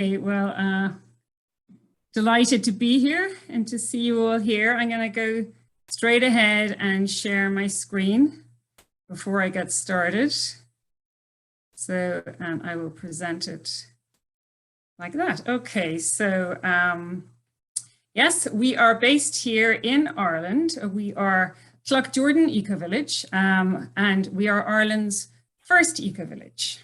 Well, delighted to be here and to see you all here. I'm going to go straight ahead and share my screen before I get started. So I will present it like that. Okay, so yes, we are based here in Ireland. We are Cloughjordan Ecovillage, and we are Ireland's first Ecovillage.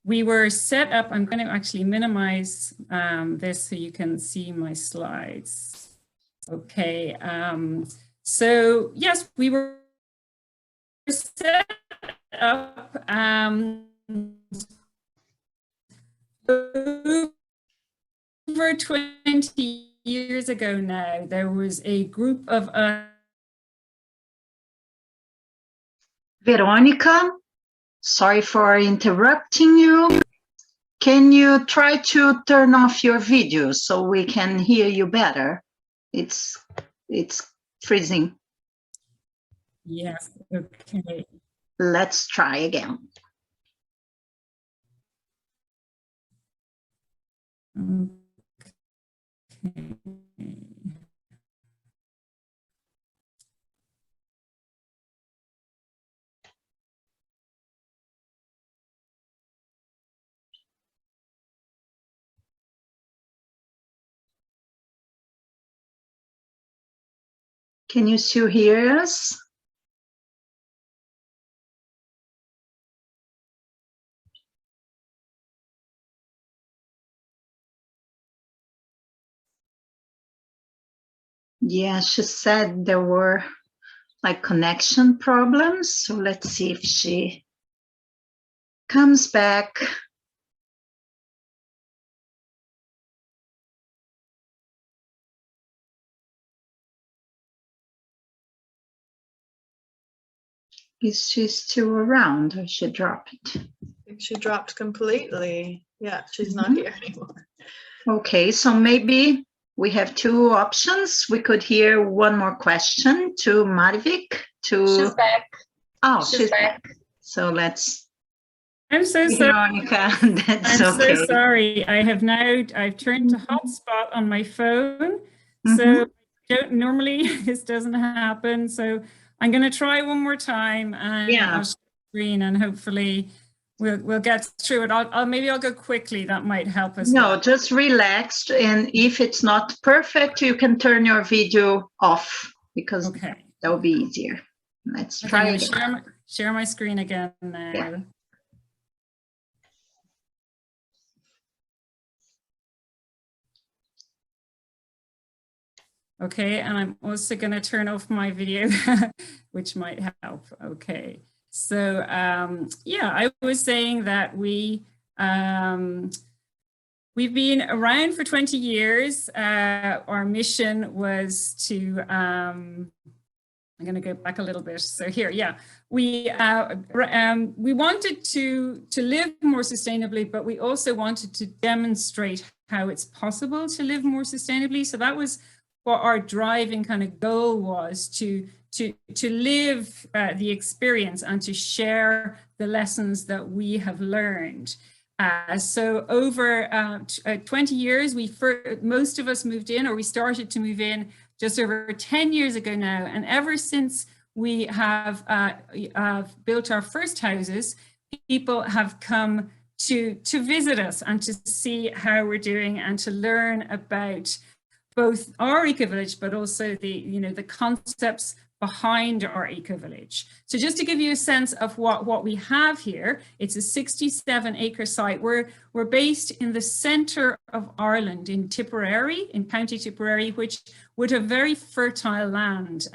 We were set up, I'm going to actually minimize this so you can see my slides. Okay, so yes, we were set up over 20 years ago now. There was a group of us. Veronica, sorry for interrupting you. Can you try to turn off your video so we can hear you better? It's freezing. Yes, okay. Let's try again. Okay. Can you still hear us? Yeah, she said there were like connection problems. So let's see if she comes back. Is she still around or she dropped? I think she dropped completely. Yeah, she's not here anymore. Okay, so maybe we have two options. We could hear one more question to Marvik. She's back. Oh, she's back. So let's. I'm so sorry. Veronica, that's I'm okay. so sorry. I've turned to hotspot on my phone. So normally this doesn't happen. So I'm going to try one more time and I'll share the screen and hopefully we'll get through it. Maybe I'll go quickly. That might help us. No, just relax. And if it's not perfect, you can turn your video off because that will be easier. Let's try it. Share my screen again now. Yeah. Okay, and I'm also going to turn off my video, which might help. Okay, so yeah, I was saying that we've been around for 20 years. Our mission was to, I'm going to go back a little bit. So here, yeah, we wanted to live more sustainably, but we also wanted to demonstrate how it's possible to live more sustainably. So that was what our driving kind of goal was, to live the experience and to share the lessons that we have learned. So over 20 years, most of us moved in, or we started to move in just over 10 years ago now. And ever since we have built our first houses, people have come to visit us and to see how we're doing and to learn about both our Ecovillage, but also the concepts behind our Ecovillage. So just to give you a sense of what we have here, it's a 67-acre site. We're based in the centre of Ireland, in Tipperary, in County Tipperary, which would have very fertile land.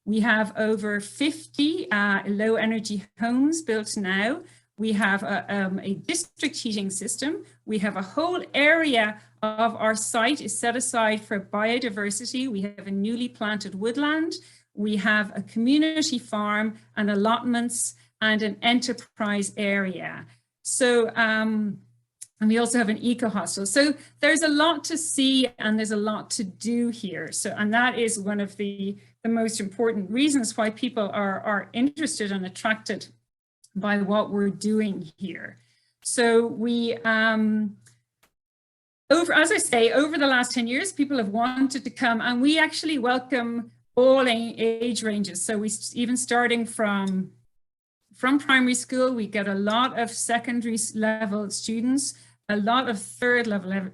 We have over 50 low energy homes built now. We have a district heating system. We have a whole area of our site is set aside for biodiversity. We have a newly planted woodland. We have a community farm and allotments and an enterprise area. So, and we also have an eco hostel. So there's a lot to see and there's a lot to do here. So, and that is one of the most important reasons why people are interested and attracted by what we're doing here. So we, as I say, over the last 10 years, people have wanted to come, and we actually welcome all age ranges. So we, even starting from primary school, we get a lot of secondary level students, a lot of third level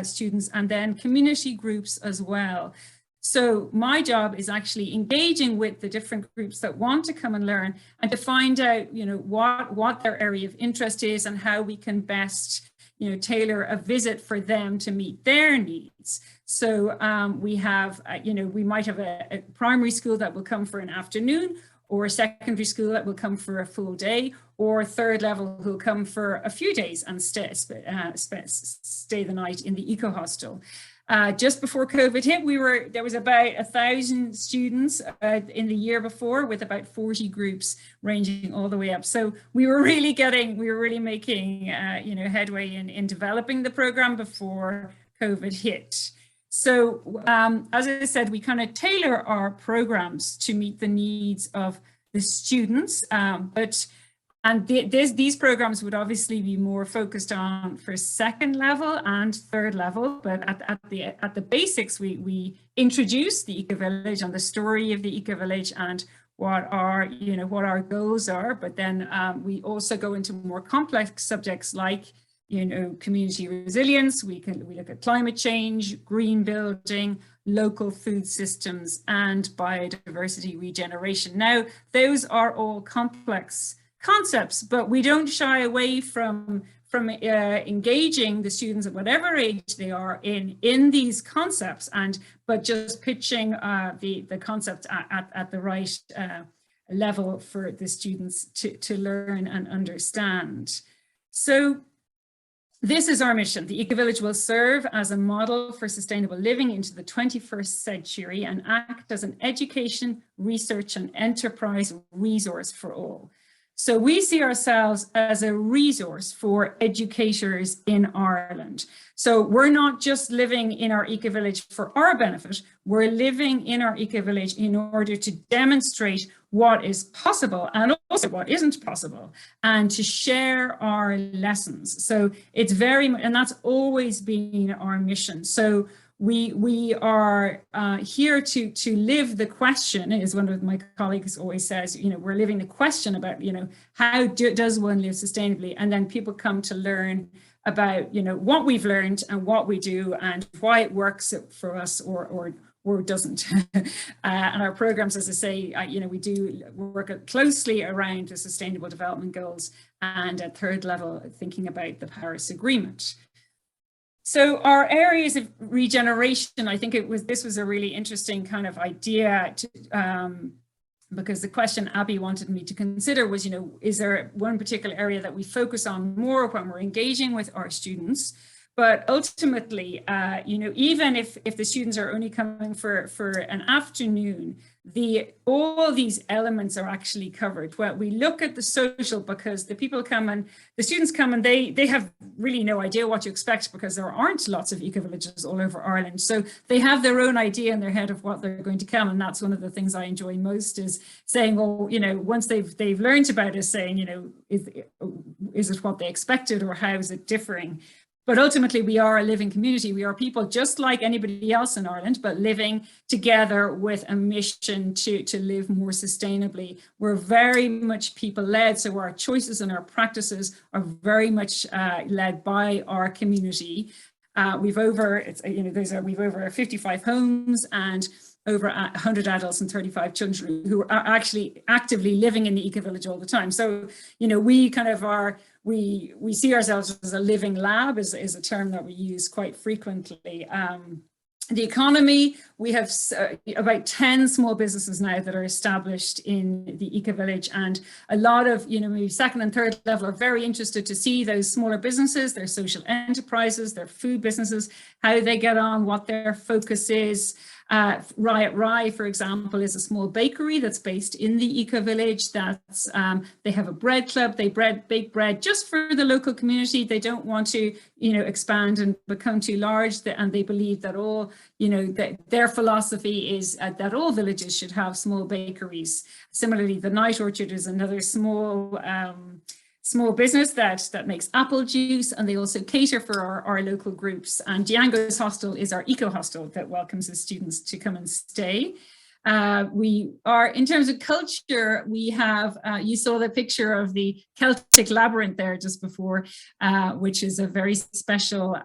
students, and then community groups as well. So my job is actually engaging with the different groups that want to come and learn, and to find out, you know, what their area of interest is and how we can best, you know, tailor a visit for them to meet their needs. So we have, you know, we might have a primary school that will come for an afternoon, or a secondary school that will come for a full day, or third level who'll come for a few days and stay the night in the eco hostel. Just before COVID hit, there was about 1,000 students in the year before, with about 40 groups ranging all the way up. So we were really making you know, headway in developing the program before COVID hit. So as I said, we kind of tailor our programs to meet the needs of the students, these programs would obviously be more focused on for second level and third level, but at the basics, we introduce the Ecovillage and the story of the Ecovillage and what our goals are. But then we also go into more complex subjects like, you know, community resilience. We look at climate change, green building, local food systems, and biodiversity regeneration. Now, those are all complex concepts, but we don't shy away from engaging the students at whatever age they are in these concepts, but just pitching the concept at the right level for the students to learn and understand. So this is our mission. The Ecovillage will serve as a model for sustainable living into the 21st century and act as an education, research, and enterprise resource for all. So we see ourselves as a resource for educators in Ireland. So we're not just living in our Ecovillage for our benefit, we're living in our Ecovillage in order to demonstrate what is possible and also what isn't possible, and to share our lessons. So it's and that's always been our mission. So we are here to live the question, is one of my colleagues always says, you know, we're living the question about, you know, how does one live sustainably? And then people come to learn about, you know, what we've learned and what we do and why it works for us or doesn't. And our programs, as I say, you know, we do work closely around the Sustainable Development Goals, and at third level, thinking about the Paris Agreement. So our areas of regeneration, I think this was a really interesting kind of idea because the question Abby wanted me to consider was, you know, is there one particular area that we focus on more when we're engaging with our students? But ultimately, you know, even if the students are only coming for an afternoon, all these elements are actually covered. Well, we look at the social, because the students come and they have really no idea what to expect, because there aren't lots of eco-villages all over Ireland. So they have their own idea in their head of what they're going to come. And that's one of the things I enjoy most, is saying, well, you know, once they've learned about it, saying, you know, is it what they expected, or how is it differing? But ultimately, we are a living community. We are people just like anybody else in Ireland, but living together with a mission to live more sustainably. We're very much people-led, so our choices and our practices are very much led by our community. We've over 55 homes and over 100 adults and 35 children who are actually actively living in the Ecovillage all the time. So, you know, we kind of are, we see ourselves as a living lab, is a term that we use quite frequently. The economy, we have about 10 small businesses now that are established in the Ecovillage, and a lot of, you know, maybe second and third level are very interested to see those smaller businesses, their social enterprises, their food businesses, how they get on, what their focus is. Riot Rye, for example, is a small bakery that's based in the Ecovillage. That's they have a bread club. They bake bread just for the local community. They don't want to, you know, expand and become too large. And they believe that all, you know, that their philosophy is that all villages should have small bakeries. Similarly, the Night Orchard is another small small business that makes apple juice, and they also cater for our local groups. And Django's hostel is our eco hostel that welcomes the students to come and stay. We are, in terms of culture, we have, you saw the picture of the Celtic labyrinth there just before, which is a very special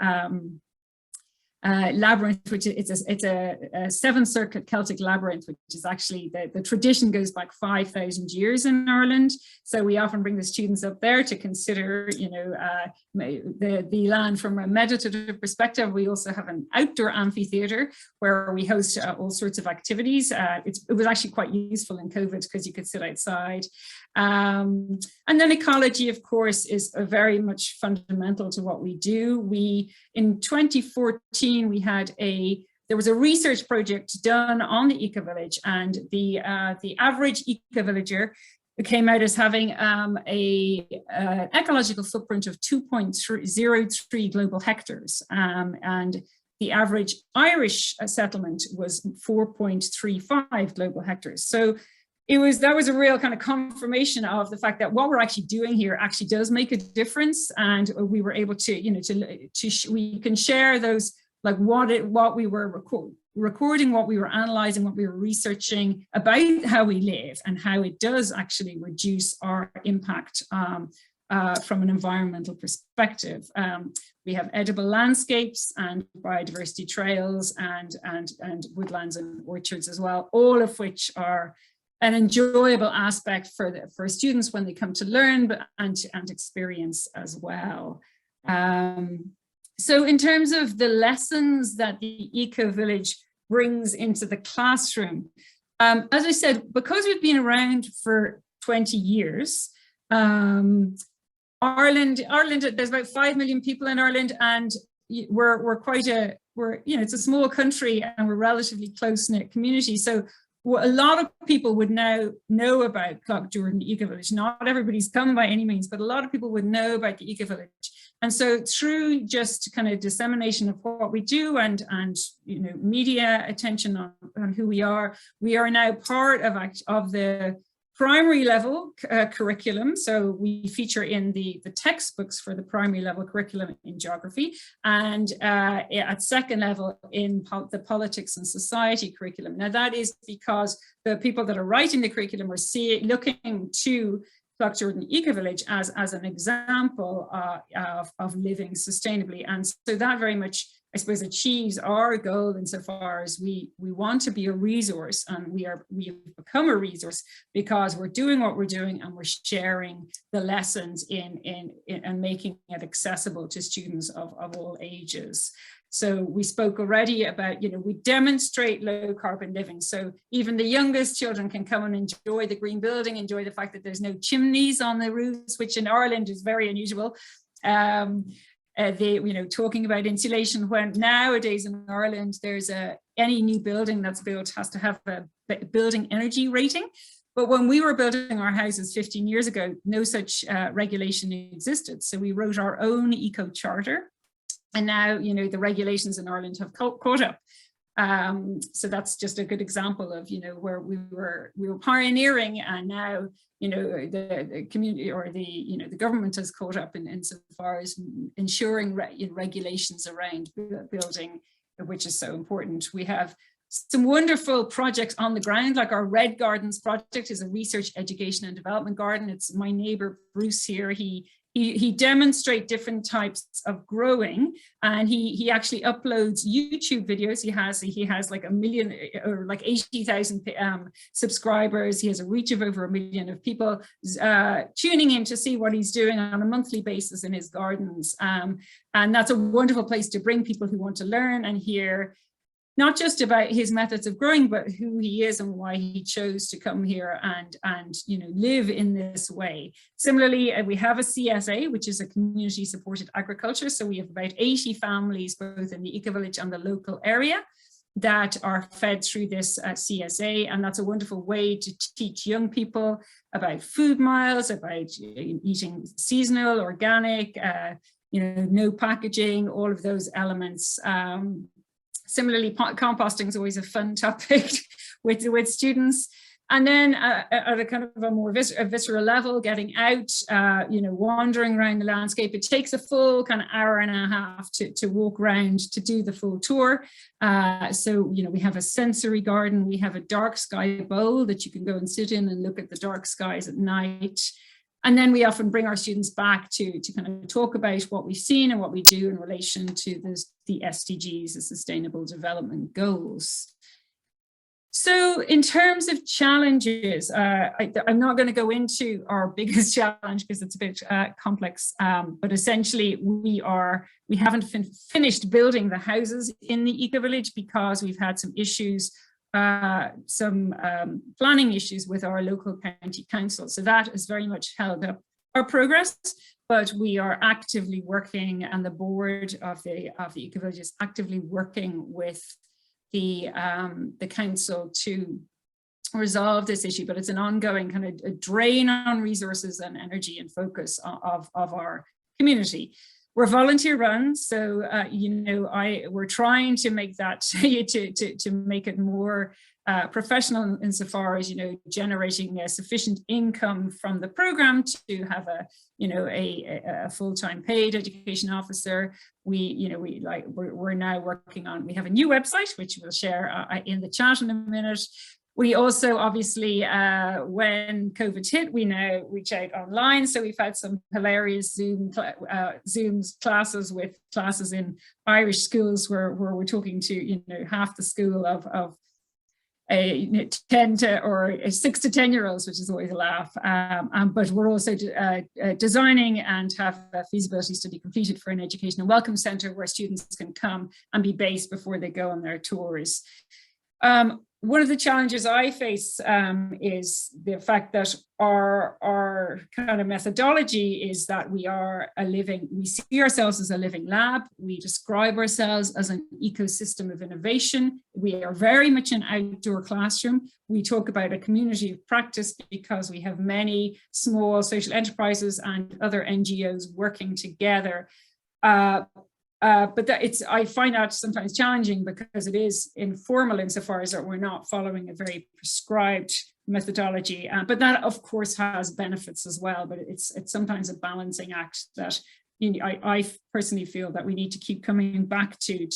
labyrinth, which it's a seven circuit Celtic labyrinth, which is actually the tradition goes back 5,000 years in Ireland. So we often bring the students up there to consider, you know, the land from a meditative perspective. We also have an outdoor amphitheater where we host all sorts of activities. It was actually quite useful in COVID because you could sit outside. And then ecology, of course, is very much fundamental to what we do. In 2014, there was a research project done on the Ecovillage, and the average ecovillager came out as having an ecological footprint of 2.03 global hectares, and the average Irish settlement was 4.35 global hectares. So that was a real kind of confirmation of the fact that what we're actually doing here actually does make a difference, and we were able to, you know, we can share those, like what we were recording, what we were analyzing, what we were researching about how we live and how it does actually reduce our impact from an environmental perspective. We have edible landscapes and biodiversity trails and woodlands and orchards as well, all of which are an enjoyable aspect for students when they come to learn and experience as well. So in terms of the lessons that the Ecovillage brings into the classroom, as I said, because we've been around for 20 years, Ireland, there's about 5 million people in Ireland, and it's a small country and we're a relatively close-knit community. So a lot of people would now know about Cloughjordan Ecovillage. Not everybody's come by any means, but a lot of people would know about the Ecovillage. And so through just kind of dissemination of what we do and you know, media attention on who we are now part of the primary level curriculum. So we feature in the textbooks for the primary level curriculum in geography, and at second level in the politics and society curriculum. Now that is because the people that are writing the curriculum are looking to Cloughjordan Ecovillage as an example of living sustainably. And so that very much, I suppose, achieves our goal insofar as we want to be a resource, and we have become a resource because we're doing what we're doing and we're sharing the lessons in and making it accessible to students of all ages. So we spoke already about, you know, we demonstrate low carbon living. So even the youngest children can come and enjoy the green building, enjoy the fact that there's no chimneys on the roofs, which in Ireland is very unusual. Talking about insulation, when nowadays in Ireland, there's any new building that's built has to have a building energy rating. But when we were building our houses 15 years ago, no such regulation existed. So we wrote our own eco charter. And now, you know, the regulations in Ireland have caught up. So that's just a good example of, you know, where we were pioneering, and now, you know, the community or the government has caught up in so far as ensuring regulations around building, which is so important. We have some wonderful projects on the ground, like our Red Gardens project is a research, education and development garden. It's my neighbor Bruce here. He demonstrates different types of growing, and he actually uploads YouTube videos. He has like 1 million or like 80,000 subscribers. He has a reach of over 1 million of people tuning in to see what he's doing on a monthly basis in his gardens. And that's a wonderful place to bring people who want to learn and hear not just about his methods of growing, but who he is and why he chose to come here and you know, live in this way. Similarly, we have a CSA, which is a community supported agriculture. So we have about 80 families, both in the Ecovillage and the local area, that are fed through this CSA. And that's a wonderful way to teach young people about food miles, about eating seasonal, organic, you know, no packaging, all of those elements. Similarly, composting is always a fun topic with students. And then at a kind of a more visceral level, getting out, wandering around the landscape. It takes a full kind of hour and a half to walk around to do the full tour. So, we have a sensory garden. We have a dark sky bowl that you can go and sit in and look at the dark skies at night. And then we often bring our students back to kind of talk about what we've seen and what we do in relation to the SDGs, the Sustainable Development Goals. So in terms of challenges, I'm not going to go into our biggest challenge because it's a bit complex, but essentially we haven't finished building the houses in the Ecovillage because we've had some issues, some planning issues with our local county council. So that has very much held up our progress, but we are actively working, and the board of the Ecovillage is actively working with the council to resolve this issue, but it's an ongoing kind of a drain on resources and energy and focus of our community. We're volunteer run, so we're trying to make that to make it more professional insofar as generating a sufficient income from the program to have a full-time paid education officer. We're now working on, we have a new website which we'll share in the chat in a minute. We also obviously, when COVID hit, we now reach out online. So we've had some hilarious Zoom classes with classes in Irish schools where we're talking to half the school of 10 or 6 to 10-year-olds, which is always a laugh. But we're also designing and have a feasibility study completed for an educational welcome centre where students can come and be based before they go on their tours. One of the challenges I face is the fact that our kind of methodology is that we see ourselves as a living lab. We describe ourselves as an ecosystem of innovation. We are very much an outdoor classroom. We talk about a community of practice because we have many small social enterprises and other NGOs working together. But I find that sometimes challenging because it is informal insofar as that we're not following a very prescribed methodology. But that, of course, has benefits as well. But it's sometimes a balancing act that I personally feel that we need to keep coming back to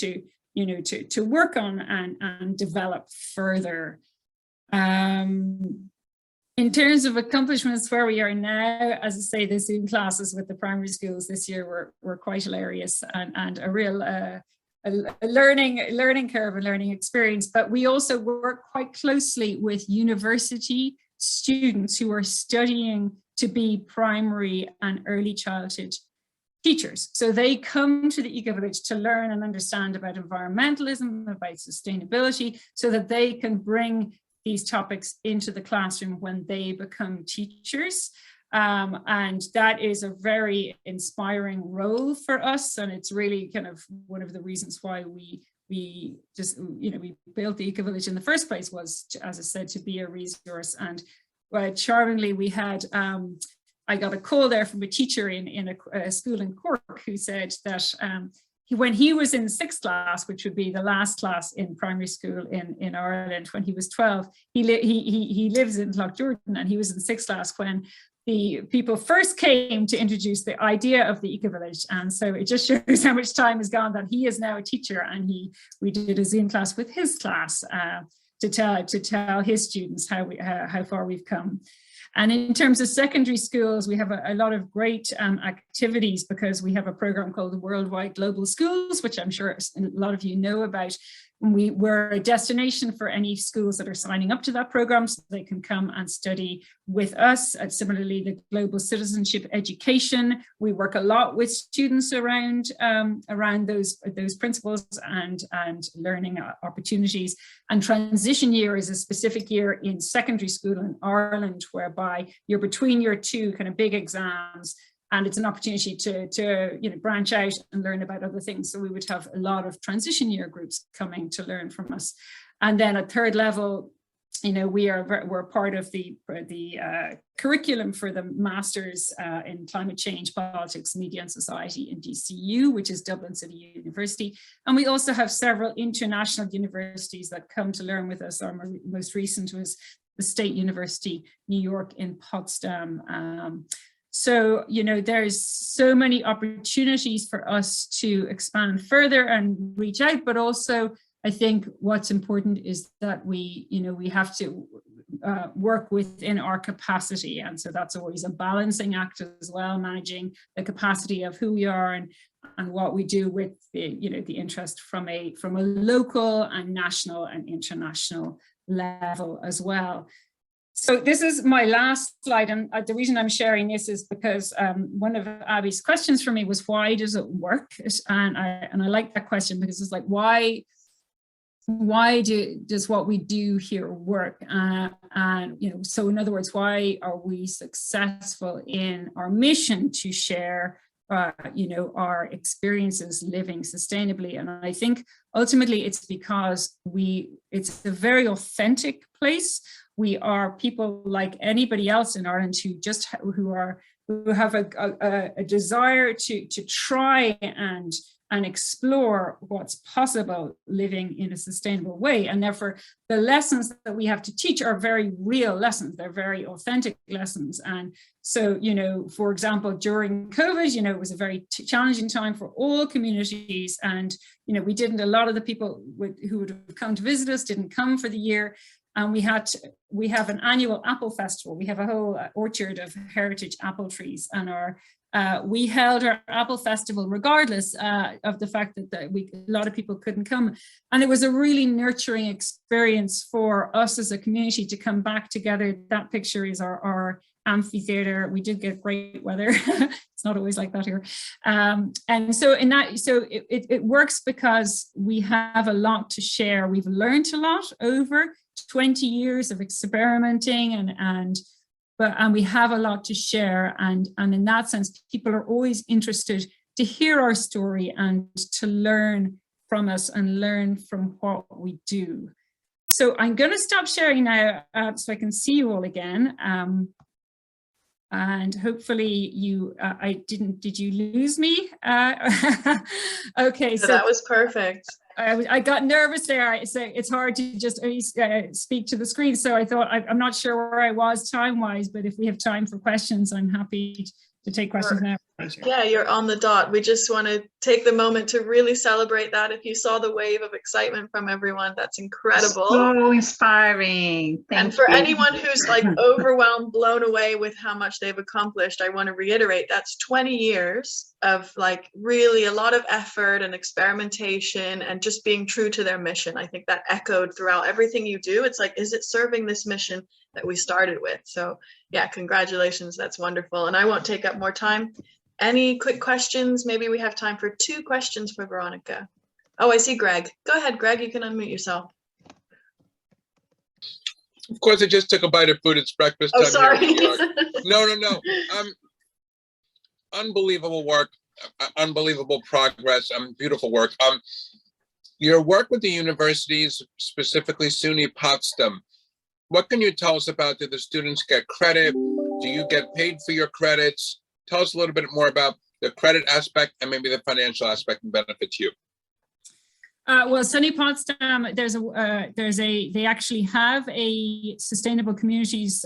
work on and develop further. In terms of accomplishments where we are now, as I say, the Zoom classes with the primary schools this year were quite hilarious and a real learning curve and learning experience. But we also work quite closely with university students who are studying to be primary and early childhood teachers. So they come to the Ecovillage to learn and understand about environmentalism, about sustainability, so that they can bring these topics into the classroom when they become teachers. And that is a very inspiring role for us. And it's really kind of one of the reasons why we built the Ecovillage in the first place was, as I said, to be a resource. And charmingly, we had, I got a call there from a teacher in a school in Cork who said that when he was in 6th class, which would be the last class in primary school in Ireland, when he was 12, he lives in Cloughjordan, and he was in 6th class when the people first came to introduce the idea of the Ecovillage. And so it just shows how much time has gone that he is now a teacher, and we did a Zoom class with his class to tell his students how far we've come. And in terms of secondary schools, we have a lot of great activities because we have a program called the Worldwide Global Schools, which I'm sure a lot of you know about. We're a destination for any schools that are signing up to that program, so they can come and study with us. And similarly, the global citizenship education, we work a lot with students around those principles and learning opportunities. And transition year is a specific year in secondary school in Ireland, whereby you're between your two kind of big exams, and it's an opportunity to branch out and learn about other things. So we would have a lot of transition year groups coming to learn from us. And then at 3rd level, we're part of the curriculum for the Masters in Climate Change, Politics, Media and Society in DCU, which is Dublin City University. And we also have several international universities that come to learn with us. Our most recent was the State University, New York in Potsdam. So, you know, there's so many opportunities for us to expand further and reach out, but also I think what's important is that we, you know, we have to work within our capacity. And so that's always a balancing act as well, managing the capacity of who we are and what we do with the, you know, the interest from a local and national and international level as well. So this is my last slide, and the reason I'm sharing this is because one of Abby's questions for me was, why does it work? And I like that question, because it's like, why does what we do here work? And, you know, so in other words, why are we successful in our mission to share you know, our experiences living sustainably? And I think ultimately it's because it's a very authentic place. We are people like anybody else in Ireland who have a desire to try and explore what's possible living in a sustainable way. And therefore, the lessons that we have to teach are very real lessons. They're very authentic lessons. And so, you know, for example, during COVID, you know, it was a very challenging time for all communities. And, you know, a lot of the people who would have come to visit us didn't come for the year. And we have an annual apple festival. We have a whole orchard of heritage apple trees, and we held our apple festival regardless of the fact that a lot of people couldn't come. And it was a really nurturing experience for us as a community to come back together. That picture is our amphitheater. We did get great weather. It's not always like that here. And so it works because we have a lot to share. We've learned a lot over 20 years of experimenting and we have a lot to share, and in that sense people are always interested to hear our story and to learn from us and learn from what we do. So I'm going to stop sharing now so I can see you all again, and hopefully did you lose me? Okay, so that was perfect. I got nervous there. So it's hard to just speak to the screen. So I thought, I'm not sure where I was time-wise, but if we have time for questions, I'm happy to take questions now. Yeah, you're on the dot. We just want to take the moment to really celebrate that. If you saw the wave of excitement from everyone, that's incredible. So inspiring. And for anyone who's like overwhelmed, blown away with how much they've accomplished, I want to reiterate that's 20 years of like really a lot of effort and experimentation and just being true to their mission. I think that echoed throughout everything you do. It's like, is it serving this mission that we started with? So yeah, congratulations. That's wonderful. And I won't take up more time. Any quick questions? Maybe we have time for 2 questions for Veronica. Oh, I see Greg. Go ahead, Greg. You can unmute yourself. Of course, I just took a bite of food. It's breakfast time. Oh, sorry. Here in New York. No. Unbelievable work, unbelievable progress, beautiful work. Your work with the universities, specifically SUNY Potsdam, what can you tell us about? Do the students get credit? Do you get paid for your credits? Tell us a little bit more about the credit aspect and maybe the financial aspect and benefit to you. Well, SUNY Potsdam, they actually have a sustainable communities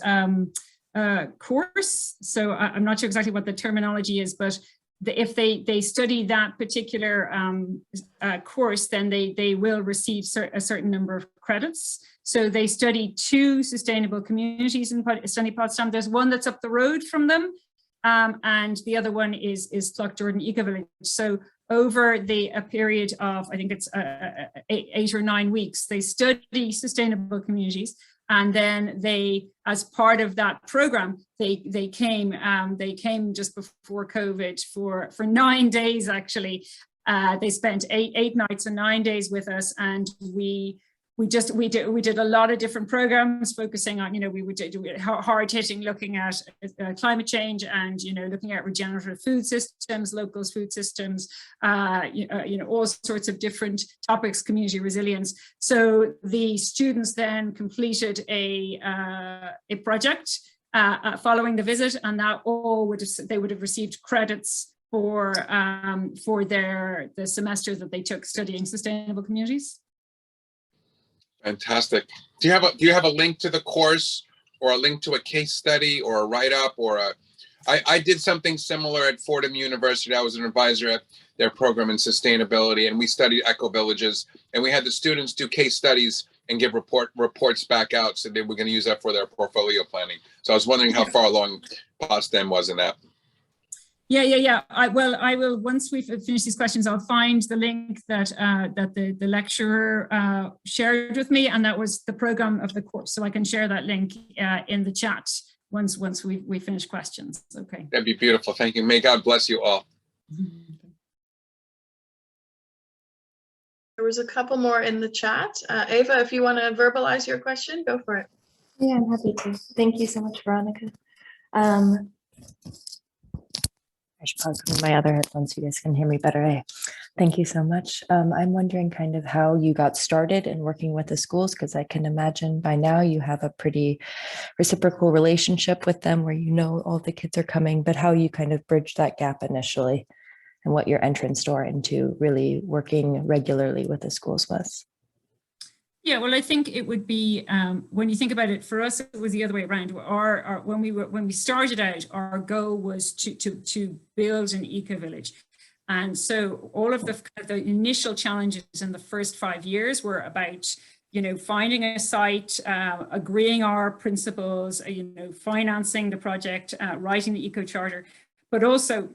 course. So I'm not sure exactly what the terminology is, but if they study that particular course, then they will receive a certain number of credits. So they study 2 sustainable communities in SUNY Potsdam. There's one that's up the road from them, and the other one is Cloughjordan Ecovillage. So over a period of, I think it's 8 or 9 weeks, they study sustainable communities. And then they, as part of that program, they came just before COVID for 9 days, actually. They spent eight nights and 9 days with us, and we did a lot of different programs focusing on, we would do hard hitting, looking at climate change and, looking at regenerative food systems, local food systems, all sorts of different topics, community resilience. So the students then completed a project following the visit, and that they would have received credits for the semester that they took studying sustainable communities. Fantastic. Do you have a link to the course, or a link to a case study, or a write-up, or I did something similar at Fordham University. I was an advisor at their program in sustainability, and we studied eco-villages, and we had the students do case studies and give reports back out. So they were going to use that for their portfolio planning. So I was wondering how far along Potsdam was in that. Yeah. I will, once we finish these questions, I'll find the link that the lecturer shared with me, and that was the program of the course. So I can share that link in the chat once we finish questions. Okay. That'd be beautiful. Thank you. May God bless you all. There was a couple more in the chat. Ava, if you want to verbalize your question, go for it. Yeah, I'm happy to. Thank you so much, Veronica. I should probably put in my other headphones so you guys can hear me better. Hey, thank you so much. I'm wondering kind of how you got started in working with the schools, because I can imagine by now you have a pretty reciprocal relationship with them where you know all the kids are coming, but how you kind of bridged that gap initially and what your entrance door into really working regularly with the schools was. Yeah, well, I think it would be, when you think about it, for us, it was the other way around. When we started out, our goal was to build an eco-village. And so all of the initial challenges in the first 5 years were about, finding a site, agreeing our principles, financing the project, writing the eco charter, but also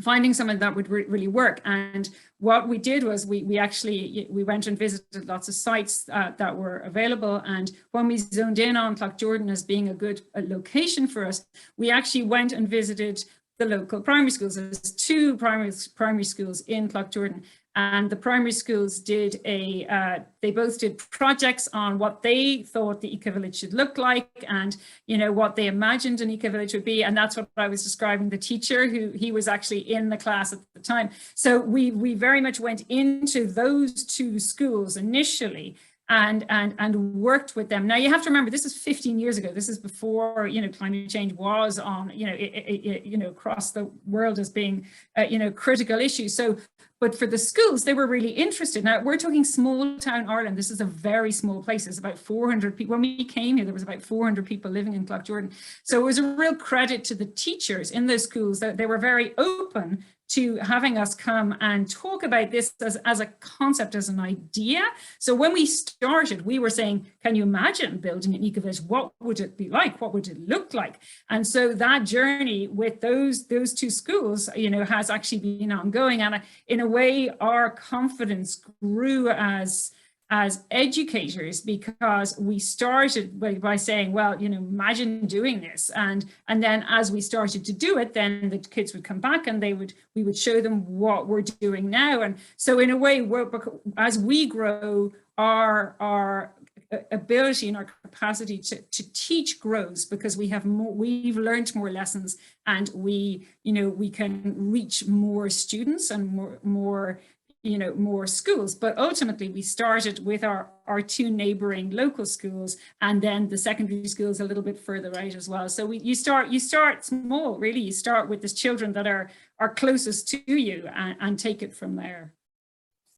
finding someone that would really work. And what we did was we went and visited lots of sites that were available. And when we zoned in on Cloughjordan as being a good location for us, we actually went and visited the local primary schools. There's 2 primary schools in Cloughjordan, and the primary schools did they both did projects on what they thought the eco-village should look like, and what they imagined an eco-village would be. And that's what I was describing, the teacher he was actually in the class at the time. So we very much went into those 2 schools initially and worked with them. Now you have to remember, this is 15 years ago. This is before climate change was on across the world as being critical issue. So, but for the schools, they were really interested. Now we're talking small town Ireland. This is a very small place. It's about 400 people. When we came here, there was about 400 people living in Cloughjordan. So it was a real credit to the teachers in those schools that they were very open to having us come and talk about this as a concept, as an idea. So when we started, we were saying, can you imagine building an eco-village? What would it be like? What would it look like? And so that journey with those 2 schools, has actually been ongoing. And in a way, our confidence grew as educators, because we started by saying, well, imagine doing this, and then as we started to do it, then the kids would come back and we would show them what we're doing now. And so in a way, as we grow, our ability and our capacity to teach grows, because we've learned more lessons, and we can reach more students and more schools. But ultimately we started with our 2 neighboring local schools, and then the secondary schools a little bit further out as well. So you start small, really. You start with the children that are closest to you, and take it from there.